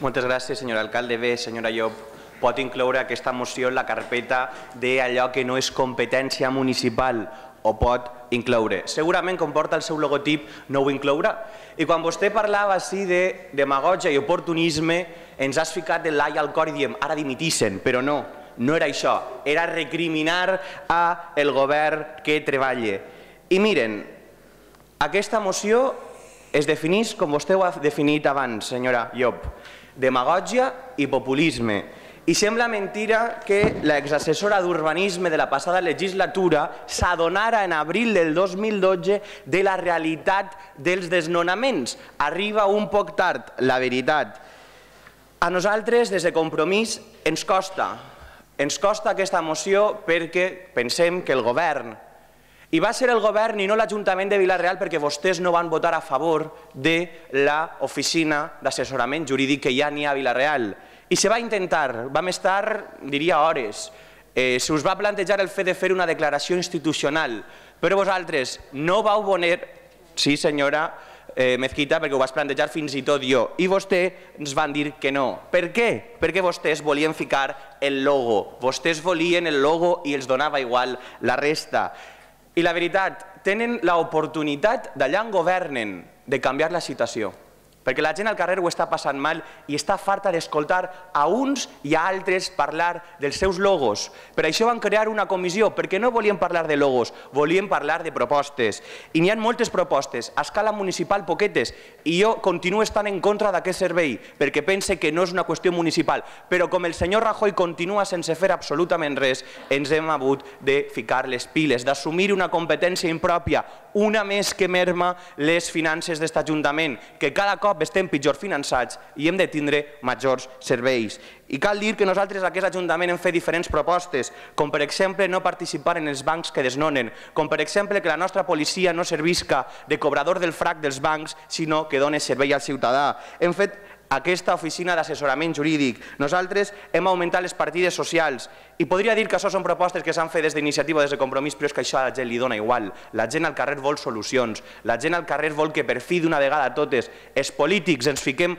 Moltes gràcies, senyor alcalde. Bé, senyora Llop, pot incloure aquesta moció en la carpeta d'allò que no és competència municipal, o pot incloure. Segurament, com porta el seu logotip, no ho inclourà. I quan vostè parlava així de demagògia i oportunisme, ens has ficat de l'ai al cor i diem, ara dimitissin, però no, no era això, era recriminar al govern que treballa. I miren, aquesta moció es defineix com vostè ho ha definit abans, senyora Llop, demagògia i populisme. I sembla mentira que l'exassessora d'urbanisme de la passada legislatura s'adonara en abril del 2012 de la realitat dels desnonaments. Arriba un poc tard, la veritat. A nosaltres, des de Compromís, ens costa aquesta moció perquè pensem que el govern, i va ser el govern i no l'Ajuntament de Vila-real perquè vostès no van votar a favor de l'oficina d'assessorament jurídic que ja n'hi ha a Vila-real. I se va intentar, vam estar, diria, hores. Se us va plantejar el fet de fer una declaració institucional, però vosaltres no vau voler, sí senyora Mezquita, perquè ho vas plantejar fins i tot jo, i vostè ens van dir que no. Per què? Perquè vostès volien ficar el logo, vostès volien el logo i els donava igual la resta. I la veritat, tenen l'oportunitat d'allà on governen de canviar la situació, perquè la gent al carrer ho està passant mal i està farta d'escoltar a uns i a altres parlar dels seus logos. Per això van crear una comissió, perquè no volien parlar de logos, volien parlar de propostes. I n'hi ha moltes propostes, a escala municipal poquetes, i jo continuo estant en contra d'aquest servei, perquè pense que no és una qüestió municipal, però com el senyor Rajoy continua sense fer absolutament res, ens hem hagut de ficar les piles, d'assumir una competència impròpia, una més que merma les finances d'aquest Ajuntament, que cada cop estem pitjor finançats i hem de tindre majors serveis. I cal dir que nosaltres a aquest Ajuntament hem fet diferents propostes, com per exemple no participar en els bancs que desnonen, com per exemple que la nostra policia no servisca de cobrador del frac dels bancs, sinó que doni servei al ciutadà. Hem fet aquesta oficina d'assessorament jurídic. Nosaltres hem augmentat les partides socials i podria dir que això són propostes que s'han fet des d'iniciativa o des de Compromís, però és que això a la gent li dona igual. La gent al carrer vol solucions. La gent al carrer vol que per fi d'una vegada a totes els polítics ens fiquem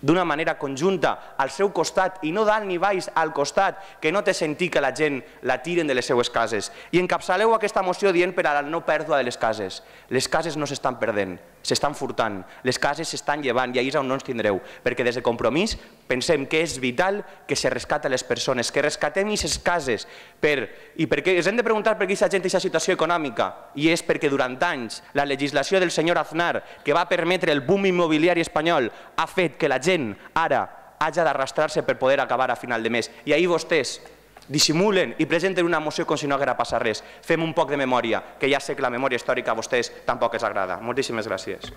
d'una manera conjunta al seu costat i no dalt ni baix, al costat, que no té sentit que la gent la tiren de les seues cases. I encapçaleu aquesta moció dient per a la no pèrdua de les cases. Les cases no s'estan perdent, s'estan furtant, les cases s'estan llevant i ahir és on no ens tindreu, perquè des de Compromís pensem que és vital que se rescate les persones, que rescatem aquestes cases, i perquè ens hem de preguntar per què aquesta gent té aquesta situació econòmica, i és perquè durant anys la legislació del senyor Aznar, que va permetre el boom immobiliari espanyol, ha fet que la gent ara hagi d'arrastrar-se per poder acabar a final de mes. I ahir vostès dissimulen i presenten una moció com si no haguera passat res. Fem un poc de memòria, que ja sé que la memòria històrica a vostès tampoc els agrada. Moltíssimes gràcies.